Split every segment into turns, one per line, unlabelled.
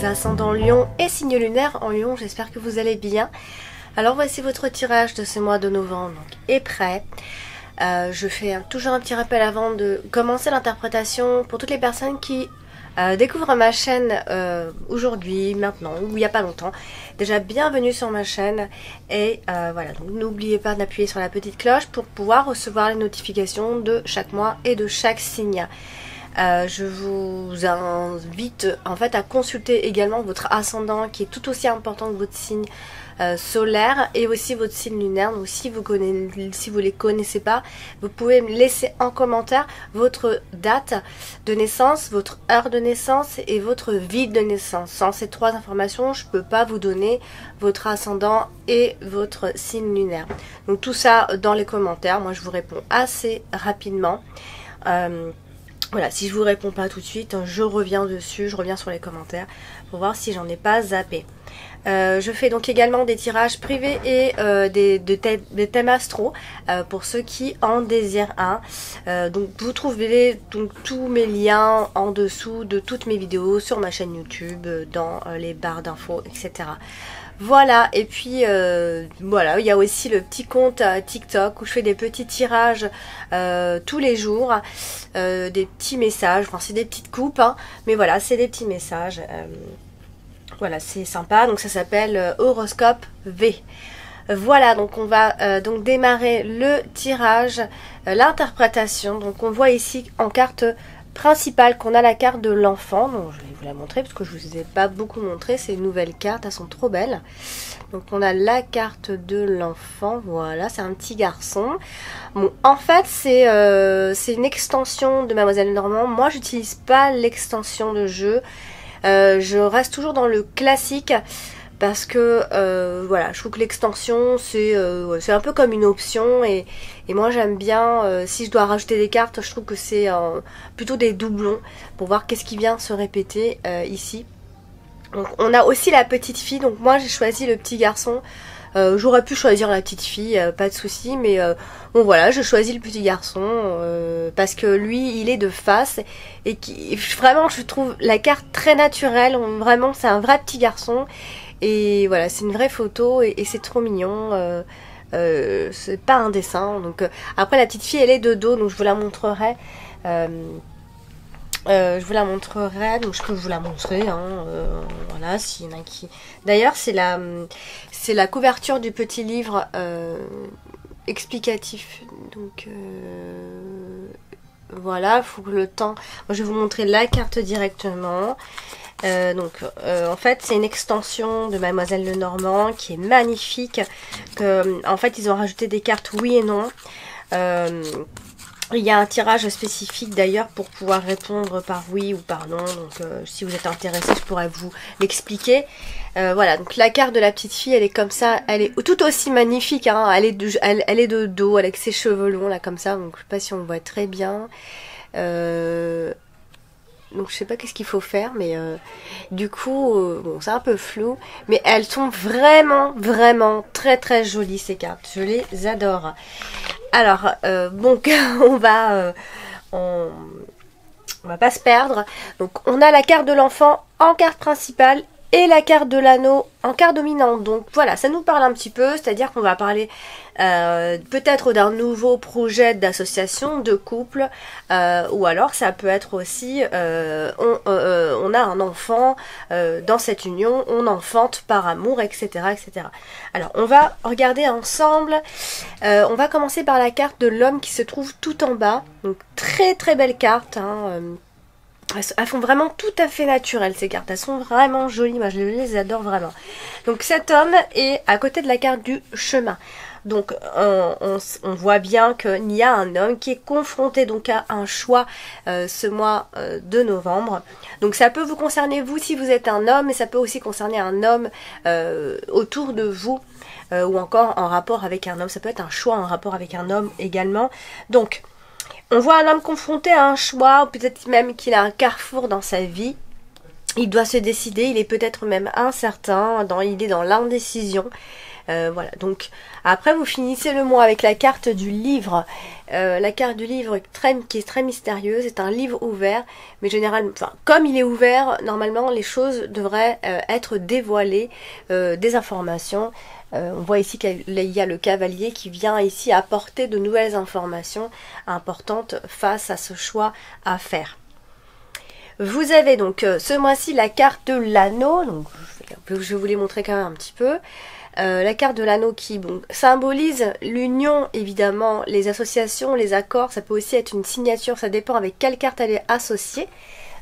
les ascendants Lion et signes lunaires en Lion, j'espère que vous allez bien. Alors voici votre tirage de ce mois de novembre donc, est prêt. Je fais toujours un petit rappel avant de commencer l'interprétation pour toutes les personnes qui découvrent ma chaîne aujourd'hui, maintenant ou il n'y a pas longtemps. Déjà bienvenue sur ma chaîne et voilà, donc n'oubliez pas d'appuyer sur la petite cloche pour pouvoir recevoir les notifications de chaque mois et de chaque signe. Je vous invite en fait à consulter également votre ascendant qui est tout aussi important que votre signe solaire et aussi votre signe lunaire. Donc si vous les connaissez pas, vous pouvez me laisser en commentaire votre date de naissance, votre heure de naissance et votre ville de naissance. Sans ces trois informations, je peux pas vous donner votre ascendant et votre signe lunaire. Donc tout ça dans les commentaires. Moi je vous réponds assez rapidement. Voilà, si je vous réponds pas tout de suite, je reviens dessus, je reviens sur les commentaires pour voir si j'en ai pas zappé. Je fais donc également des tirages privés et des thèmes astro pour ceux qui en désirent un. Donc vous trouverez donc tous mes liens en dessous de toutes mes vidéos sur ma chaîne YouTube, dans les barres d'infos, etc. Voilà, et puis voilà, il y a aussi le petit compte TikTok où je fais des petits tirages tous les jours, des petits messages, enfin c'est des petites coupes, hein, mais voilà, c'est des petits messages. Voilà, c'est sympa, donc ça s'appelle Horoscope V. Voilà, donc on va donc démarrer le tirage, l'interprétation. Donc on voit ici en carte principale qu'on a la carte de l'enfant. Donc je vais vous la montrer parce que je vous ai pas beaucoup montré ces nouvelles cartes, elles sont trop belles. Donc on a la carte de l'enfant, voilà, c'est un petit garçon. Bon, en fait c'est une extension de Mademoiselle Normand. Moi j'utilise pas l'extension de jeu. Je reste toujours dans le classique parce que voilà, je trouve que l'extension c'est un peu comme une option et moi j'aime bien, si je dois rajouter des cartes, je trouve que c'est plutôt des doublons pour voir qu'est-ce qui vient se répéter ici. Donc on a aussi la petite fille, donc moi j'ai choisi le petit garçon. J'aurais pu choisir la petite fille, pas de souci, mais bon voilà, je choisis le petit garçon parce que lui il est de face et vraiment je trouve la carte très naturelle, vraiment c'est un vrai petit garçon et voilà, c'est une vraie photo et c'est trop mignon, c'est pas un dessin. Donc après la petite fille elle est de dos, donc je vous la montrerai. Je vous la montrerai, donc je peux vous la montrer, hein, voilà, s'il y en a qui... D'ailleurs, c'est la couverture du petit livre explicatif, donc voilà, il faut que le temps... Moi, je vais vous montrer la carte directement. En fait, c'est une extension de Mademoiselle Lenormand qui est magnifique, en fait, ils ont rajouté des cartes oui et non. Il y a un tirage spécifique d'ailleurs pour pouvoir répondre par oui ou par non. Donc si vous êtes intéressé, je pourrais vous l'expliquer. Voilà, donc la carte de la petite fille, elle est comme ça. Elle est tout aussi magnifique. Hein, elle est de dos avec ses cheveux longs là comme ça. Donc je sais pas si on voit très bien. Donc je sais pas qu'est-ce qu'il faut faire, mais du coup, bon c'est un peu flou, mais elles sont vraiment, vraiment très très jolies ces cartes, je les adore. Alors, donc on va pas se perdre. Donc on a la carte de l'enfant en carte principale et la carte de l'anneau en carte dominante. Donc voilà, ça nous parle un petit peu, c'est-à-dire qu'on va parler peut-être d'un nouveau projet d'association, de couple, ou alors ça peut être aussi, on a un enfant dans cette union, on enfante par amour, etc., etc. Alors on va regarder ensemble, on va commencer par la carte de l'homme qui se trouve tout en bas. Donc très très belle carte, hein, elles font vraiment tout à fait naturelles ces cartes, elles sont vraiment jolies, moi je les adore vraiment. Donc cet homme est à côté de la carte du chemin. Donc on voit bien qu'il y a un homme qui est confronté donc à un choix ce mois de novembre. Donc ça peut vous concerner vous si vous êtes un homme, mais ça peut aussi concerner un homme autour de vous ou encore en rapport avec un homme. Ça peut être un choix en rapport avec un homme également. Donc on voit un homme confronté à un choix, ou peut-être même qu'il a un carrefour dans sa vie. Il doit se décider, il est peut-être même incertain, il est dans l'indécision. Voilà, donc après vous finissez le mois avec la carte du livre. La carte du livre qui est très mystérieuse, c'est un livre ouvert, mais généralement, enfin, comme il est ouvert, normalement les choses devraient être dévoilées, des informations. On voit ici qu'il y a le cavalier qui vient ici apporter de nouvelles informations importantes face à ce choix à faire. Vous avez donc ce mois-ci la carte de l'anneau, donc je vais vous les montrer quand même un petit peu. La carte de l'anneau qui symbolise l'union, évidemment, les associations, les accords, ça peut aussi être une signature, ça dépend avec quelle carte elle est associée.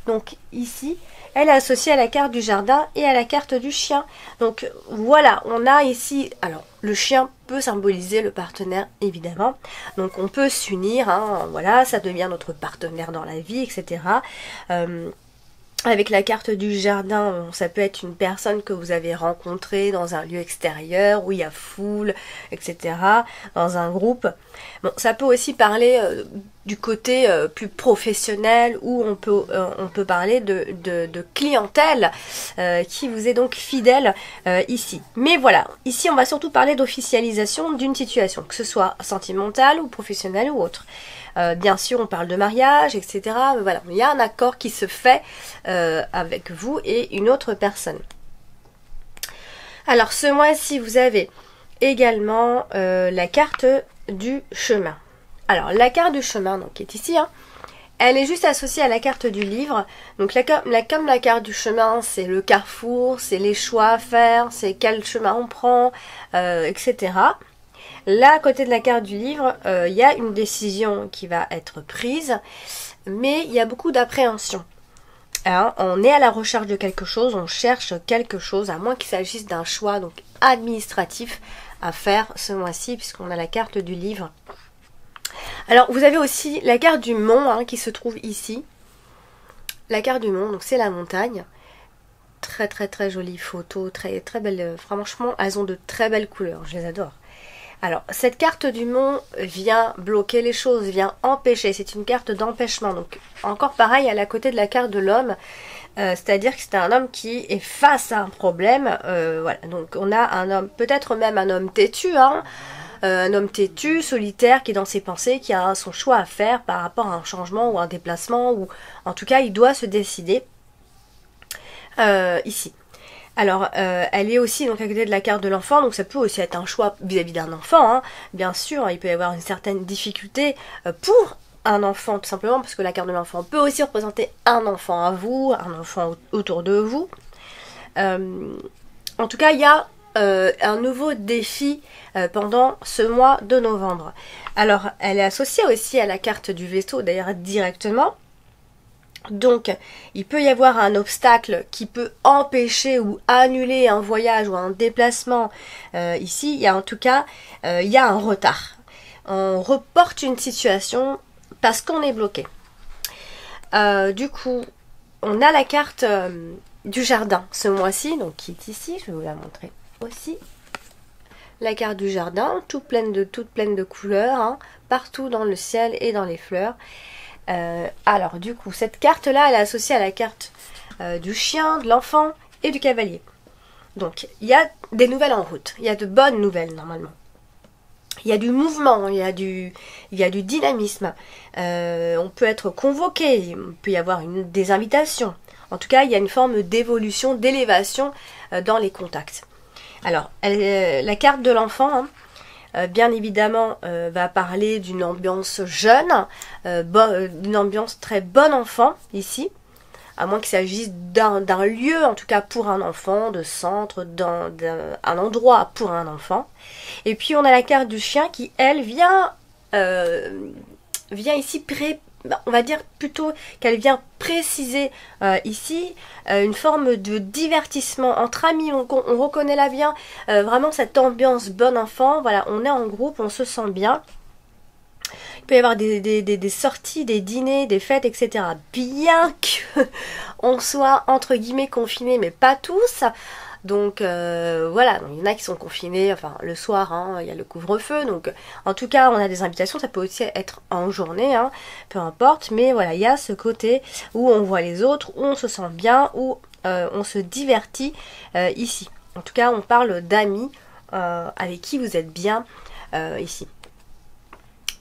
Donc ici, elle est associée à la carte du jardin et à la carte du chien. Donc voilà, on a ici, alors le chien peut symboliser le partenaire évidemment. Donc on peut s'unir, hein, voilà, ça devient notre partenaire dans la vie, etc. Avec la carte du jardin, ça peut être une personne que vous avez rencontrée dans un lieu extérieur où il y a foule, etc. Dans un groupe. Bon, ça peut aussi parler du côté plus professionnel où on peut parler de clientèle qui vous est donc fidèle ici. Mais voilà, ici on va surtout parler d'officialisation d'une situation, que ce soit sentimentale ou professionnelle ou autre. Bien sûr, on parle de mariage, etc. Mais voilà, il y a un accord qui se fait avec vous et une autre personne. Alors, ce mois-ci, vous avez également la carte du chemin. Alors, la carte du chemin, donc, qui est ici, hein, elle est juste associée à la carte du livre. Donc, comme la carte du chemin, c'est le carrefour, c'est les choix à faire, c'est quel chemin on prend, etc. Là, à côté de la carte du livre, il y a une décision qui va être prise, mais il y a beaucoup d'appréhension. Hein, on est à la recherche de quelque chose, on cherche quelque chose, à moins qu'il s'agisse d'un choix donc administratif à faire ce mois-ci, puisqu'on a la carte du livre. Alors, vous avez aussi la carte du mont hein, qui se trouve ici. La carte du mont, donc c'est la montagne. Très très très jolie photo, très très belle. Franchement, elles ont de très belles couleurs, je les adore. Alors, cette carte du mont vient bloquer les choses, vient empêcher. C'est une carte d'empêchement. Donc, encore pareil, à la côté de la carte de l'homme. C'est-à-dire que c'est un homme qui est face à un problème. Voilà. Donc, on a un homme, peut-être même un homme têtu, hein. Un homme têtu, solitaire, qui est dans ses pensées, qui a son choix à faire par rapport à un changement ou un déplacement. Ou en tout cas, il doit se décider ici. Alors, elle est aussi donc à côté de la carte de l'enfant, donc ça peut aussi être un choix vis-à-vis d'un enfant, hein. Bien sûr, il peut y avoir une certaine difficulté pour un enfant, tout simplement, parce que la carte de l'enfant peut aussi représenter un enfant à vous, un enfant autour de vous. En tout cas, il y a un nouveau défi pendant ce mois de novembre. Alors, elle est associée aussi à la carte du vaisseau, d'ailleurs directement. Donc, il peut y avoir un obstacle qui peut empêcher ou annuler un voyage ou un déplacement. Ici, il y a en tout cas, il y a un retard. On reporte une situation parce qu'on est bloqué. Du coup, on a la carte du jardin ce mois-ci, donc qui est ici. Je vais vous la montrer aussi. La carte du jardin, toute pleine de couleurs, hein, partout dans le ciel et dans les fleurs. Alors du coup cette carte là elle est associée à la carte du chien, de l'enfant et du cavalier. Donc il y a des nouvelles en route, il y a de bonnes nouvelles normalement. Il y a du mouvement, il y a du dynamisme. On peut être convoqué, il peut y avoir des invitations. En tout cas il y a une forme d'évolution, d'élévation dans les contacts. Alors la carte de l'enfant, hein, bien évidemment va parler d'une ambiance jeune, d'une ambiance très bon enfant ici, à moins qu'il s'agisse d'un lieu, en tout cas pour un enfant, de centre, d'un endroit pour un enfant. Et puis on a la carte du chien qui, elle, vient ici on va dire plutôt qu'elle vient préciser ici une forme de divertissement entre amis, on reconnaît là bien vraiment cette ambiance bon enfant, voilà, on est en groupe, on se sent bien. Il peut y avoir des sorties, des dîners, des fêtes, etc. Bien que on soit entre guillemets confinés, mais pas tous. Donc voilà, il y en a qui sont confinés, enfin le soir, hein, il y a le couvre-feu, donc en tout cas on a des invitations, ça peut aussi être en journée, hein, peu importe, mais voilà, il y a ce côté où on voit les autres, où on se sent bien, où on se divertit ici. En tout cas on parle d'amis avec qui vous êtes bien ici.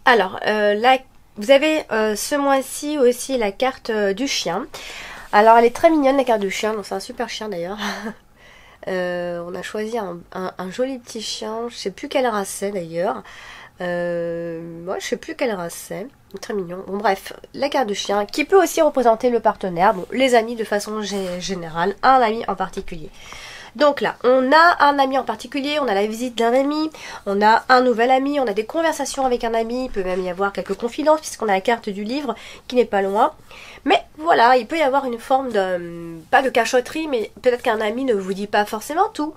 Alors, là, vous avez ce mois-ci aussi la carte du chien. Alors, elle est très mignonne la carte du chien, donc c'est un super chien d'ailleurs. On a choisi un joli petit chien, je sais plus quelle race c'est d'ailleurs. Moi, je sais plus quelle race c'est. Très mignon. Bon, bref, la carte du chien qui peut aussi représenter le partenaire, bon, les amis de façon générale, un ami en particulier. Donc là, on a un ami en particulier, on a la visite d'un ami, on a un nouvel ami, on a des conversations avec un ami, il peut même y avoir quelques confidences puisqu'on a la carte du livre qui n'est pas loin. Mais voilà, il peut y avoir une forme de, pas de cachotterie, mais peut-être qu'un ami ne vous dit pas forcément tout.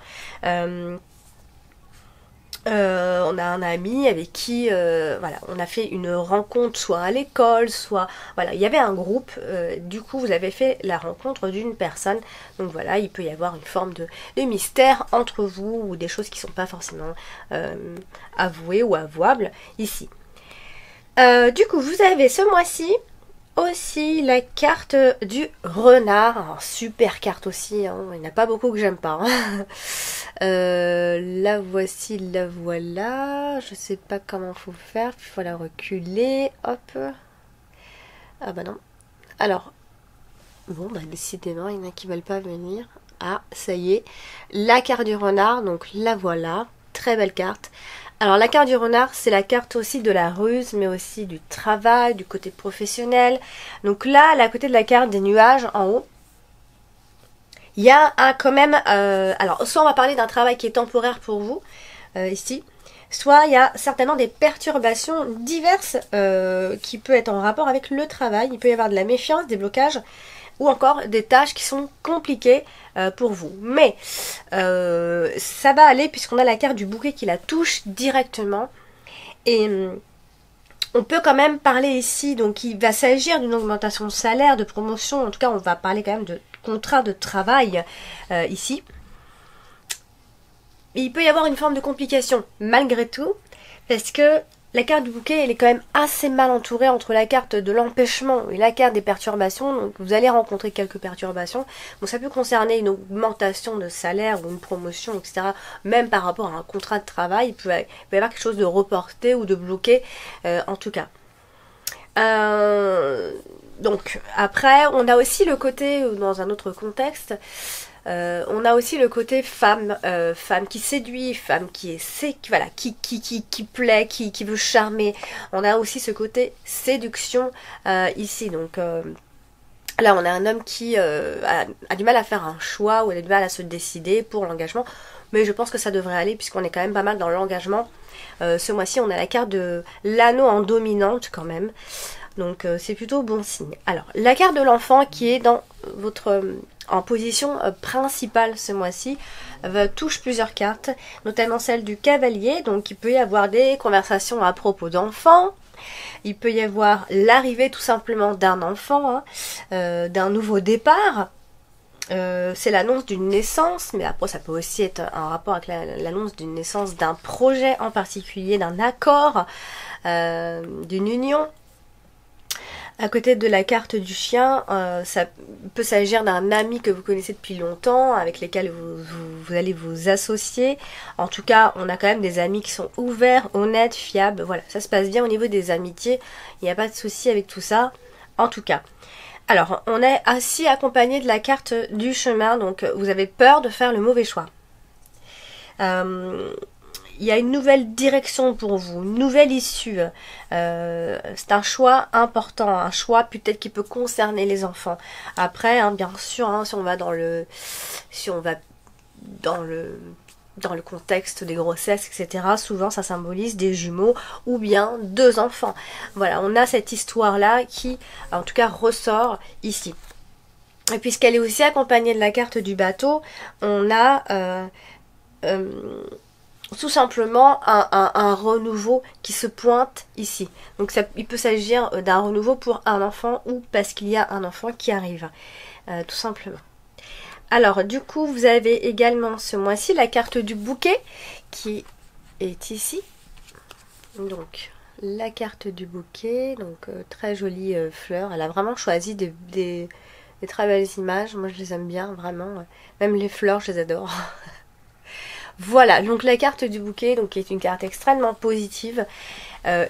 On a un ami avec qui voilà, on a fait une rencontre soit à l'école, soit voilà, il y avait un groupe, du coup vous avez fait la rencontre d'une personne, donc voilà, il peut y avoir une forme de mystère entre vous ou des choses qui ne sont pas forcément avouées ou avouables ici. Du coup vous avez ce mois-ci aussi la carte du renard. Alors, super carte aussi, hein. Il n'y en a pas beaucoup que j'aime pas, hein. La voici, la voilà. Je sais pas comment faut faire, il faut la reculer, hop. Ah bah non. Alors, bon bah décidément, il y en a qui veulent pas venir. Ah, ça y est. La carte du renard, donc la voilà. Très belle carte. Alors la carte du renard, c'est la carte aussi de la ruse, mais aussi du travail, du côté professionnel. Donc là, à côté de la carte des nuages, en haut, il y a quand même... alors, soit on va parler d'un travail qui est temporaire pour vous, ici, soit il y a certainement des perturbations diverses qui peuvent être en rapport avec le travail. Il peut y avoir de la méfiance, des blocages, ou encore des tâches qui sont compliquées pour vous. Mais ça va aller puisqu'on a la carte du bouquet qui la touche directement. Et on peut quand même parler ici, donc il va s'agir d'une augmentation de salaire, de promotion, en tout cas on va parler quand même de contrat de travail ici. Et il peut y avoir une forme de complication malgré tout, parce que la carte du bouquet, elle est quand même assez mal entourée entre la carte de l'empêchement et la carte des perturbations. Donc vous allez rencontrer quelques perturbations. Bon, ça peut concerner une augmentation de salaire ou une promotion, etc. Même par rapport à un contrat de travail, il peut y avoir quelque chose de reporté ou de bloqué, en tout cas. Donc après, on a aussi le côté, dans un autre contexte, on a aussi le côté femme, femme qui séduit, femme qui est voilà, qui plaît, qui veut charmer. On a aussi ce côté séduction ici. Donc là, on a un homme qui a du mal à faire un choix ou a du mal à se décider pour l'engagement. Mais je pense que ça devrait aller puisqu'on est quand même pas mal dans l'engagement. Ce mois-ci, on a la carte de l'anneau en dominante quand même. Donc c'est plutôt bon signe. Alors, la carte de l'enfant qui est dans votre... en position principale ce mois-ci, touche plusieurs cartes, notamment celle du cavalier. Donc il peut y avoir des conversations à propos d'enfants, il peut y avoir l'arrivée tout simplement d'un enfant, hein, d'un nouveau départ. C'est l'annonce d'une naissance, mais après ça peut aussi être un rapport avec l'annonce d'une naissance d'un projet en particulier, d'un accord, d'une union. À côté de la carte du chien, ça peut s'agir d'un ami que vous connaissez depuis longtemps, avec lesquels vous allez vous associer. En tout cas, on a quand même des amis qui sont ouverts, honnêtes, fiables. Voilà, ça se passe bien au niveau des amitiés. Il n'y a pas de souci avec tout ça, en tout cas. Alors, on est ainsi accompagné de la carte du chemin, donc vous avez peur de faire le mauvais choix. Il y a une nouvelle direction pour vous, une nouvelle issue. C'est un choix important, un choix peut-être qui peut concerner les enfants. Après, hein, bien sûr, hein, si on va dans le contexte des grossesses, etc., souvent ça symbolise des jumeaux ou bien deux enfants. Voilà, on a cette histoire-là qui, en tout cas, ressort ici. Et puisqu'elle est aussi accompagnée de la carte du bateau, on a... tout simplement un renouveau qui se pointe ici. Donc il peut s'agir d'un renouveau pour un enfant ou parce qu'il y a un enfant qui arrive, tout simplement. Alors du coup vous avez également ce mois-ci la carte du bouquet qui est ici. Donc la carte du bouquet, donc très jolie fleur. Elle a vraiment choisi des très belles images. Moi je les aime bien vraiment. Même les fleurs je les adore. Voilà, donc la carte du bouquet, donc qui est une carte extrêmement positive,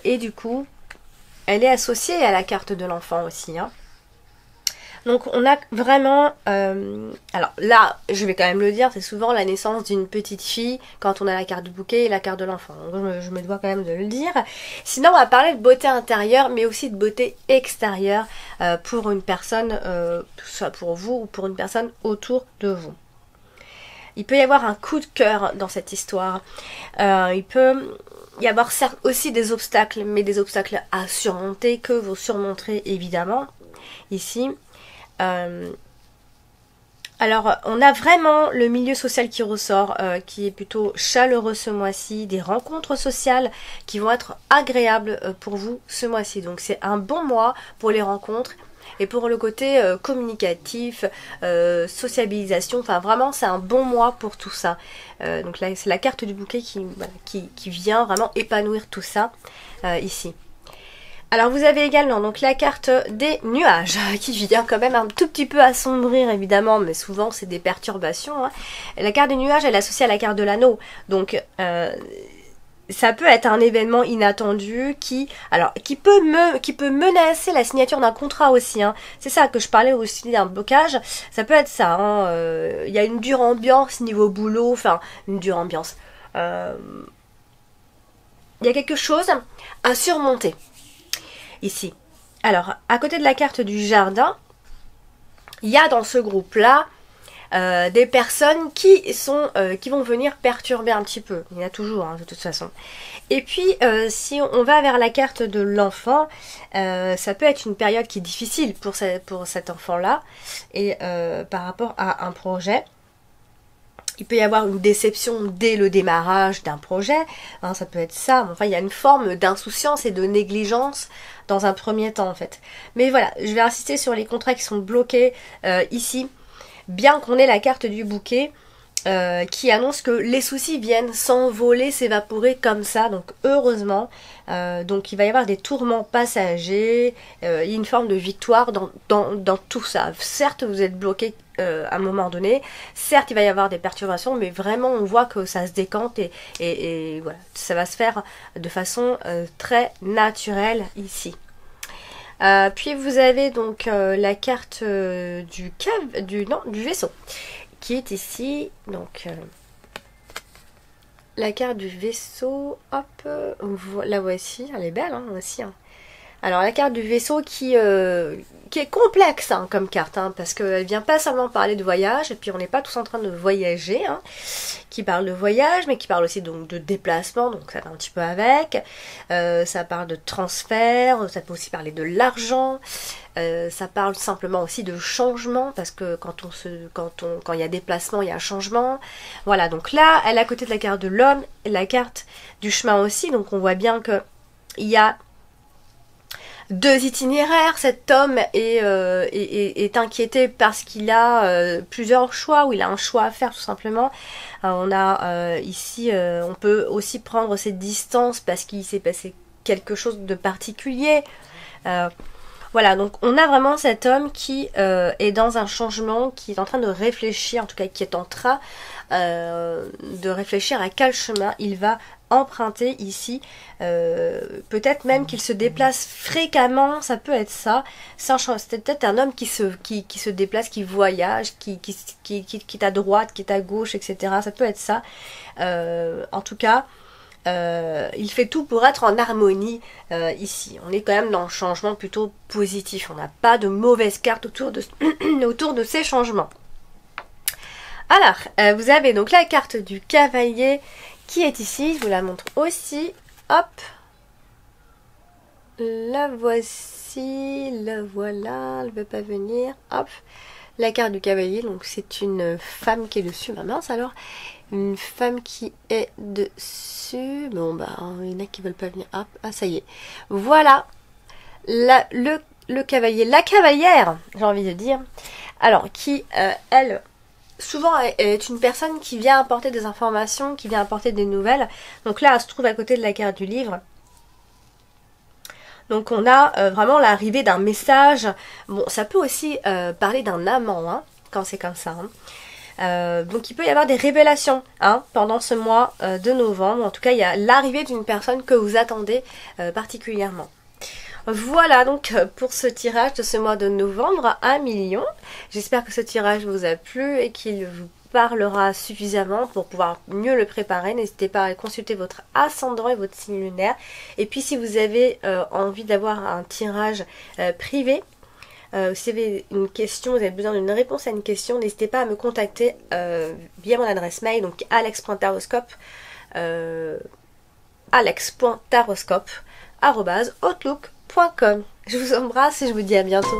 et du coup, elle est associée à la carte de l'enfant aussi, hein. Donc on a vraiment, alors là je vais quand même le dire, c'est souvent la naissance d'une petite fille quand on a la carte du bouquet et la carte de l'enfant. Je me dois quand même de le dire. Sinon on va parler de beauté intérieure mais aussi de beauté extérieure pour une personne, soit pour vous ou pour une personne autour de vous. Il peut y avoir un coup de cœur dans cette histoire. Il peut y avoir certes aussi des obstacles, mais des obstacles à surmonter que vous surmonterez évidemment ici. Alors, on a vraiment le milieu social qui ressort, qui est plutôt chaleureux ce mois-ci, des rencontres sociales qui vont être agréables pour vous ce mois-ci. Donc c'est un bon mois pour les rencontres et pour le côté communicatif, sociabilisation, enfin vraiment c'est un bon mois pour tout ça. Donc là c'est la carte du bouquet qui vient vraiment épanouir tout ça ici. Alors vous avez également donc la carte des nuages qui vient quand même un tout petit peu assombrir évidemment, mais souvent c'est des perturbations, hein. La carte des nuages elle est associée à la carte de l'anneau, donc ça peut être un événement inattendu qui peut menacer la signature d'un contrat aussi, hein. C'est ça que je parlais aussi d'un blocage, ça peut être ça, hein. Il y a une dure ambiance niveau boulot, enfin une dure ambiance. Il y a quelque chose à surmonter ici. Alors, à côté de la carte du jardin, il y a dans ce groupe-là des personnes qui vont venir perturber un petit peu. Il y en a toujours, hein, de toute façon. Et puis, si on va vers la carte de l'enfant, ça peut être une période qui est difficile pour cet enfant-là, et par rapport à un projet. Il peut y avoir une déception dès le démarrage d'un projet, hein, ça peut être ça. Enfin, il y a une forme d'insouciance et de négligence dans un premier temps en fait. Mais voilà, je vais insister sur les contrats qui sont bloqués ici, bien qu'on ait la carte du bouquet qui annonce que les soucis viennent s'envoler, s'évaporer comme ça, donc heureusement. Donc il va y avoir des tourments passagers, il y a une forme de victoire dans tout ça. Certes, vous êtes bloqué à un moment donné, certes il va y avoir des perturbations, mais vraiment on voit que ça se décante et voilà, ça va se faire de façon très naturelle ici. Puis vous avez donc la carte du vaisseau qui est ici, donc la carte du vaisseau, hop, la voici, elle est belle hein, aussi, hein. Alors la carte du vaisseau qui est complexe hein, comme carte, hein, parce qu'elle vient pas seulement parler de voyage, et puis on n'est pas tous en train de voyager, hein, qui parle de voyage, mais qui parle aussi donc de déplacement, donc ça va un petit peu avec, ça parle de transfert, ça peut aussi parler de l'argent, ça parle simplement aussi de changement, parce que quand il y a déplacement, il y a changement. Voilà, donc là, elle est à côté de la carte de l'homme, et la carte du chemin aussi, donc on voit bien que il y a deux itinéraires. Cet homme est inquiété parce qu'il a plusieurs choix, ou il a un choix à faire tout simplement. On a ici, on peut aussi prendre cette distance parce qu'il s'est passé quelque chose de particulier. Voilà, donc on a vraiment cet homme qui est dans un changement, qui est en train de réfléchir, en tout cas qui est en train de réfléchir à quel chemin il va emprunter ici. Peut-être même qu'il se déplace fréquemment, ça peut être ça. C'est peut-être un homme qui se déplace, qui voyage, qui est à droite, qui est à gauche, etc. Ça peut être ça. En tout cas, il fait tout pour être en harmonie ici. On est quand même dans le changement plutôt positif. On n'a pas de mauvaises cartes autour de ces changements. Alors, vous avez donc la carte du cavalier qui est ici. Je vous la montre aussi. Hop. La voici. La voilà. Elle ne veut pas venir. Hop. La carte du cavalier. Donc c'est une femme qui est dessus. Bah mince alors. Une femme qui est dessus. Bon bah, il y en a qui veulent pas venir. Hop. Ah ça y est. Voilà. Le cavalier. La cavalière, j'ai envie de dire. Alors, qui, elle... souvent est une personne qui vient apporter des informations, qui vient apporter des nouvelles. Donc là, elle se trouve à côté de la carte du livre. Donc on a vraiment l'arrivée d'un message. Bon, ça peut aussi parler d'un amant, hein, quand c'est comme ça. Hein. Donc il peut y avoir des révélations hein, pendant ce mois de novembre. En tout cas, il y a l'arrivée d'une personne que vous attendez particulièrement. Voilà donc pour ce tirage de ce mois de novembre à 1 million. J'espère que ce tirage vous a plu et qu'il vous parlera suffisamment pour pouvoir mieux le préparer. N'hésitez pas à consulter votre ascendant et votre signe lunaire. Et puis si vous avez envie d'avoir un tirage privé, si vous avez une question, vous avez besoin d'une réponse à une question, n'hésitez pas à me contacter via mon adresse mail, donc alex.taroscope@outlook.com. Je vous embrasse et je vous dis à bientôt.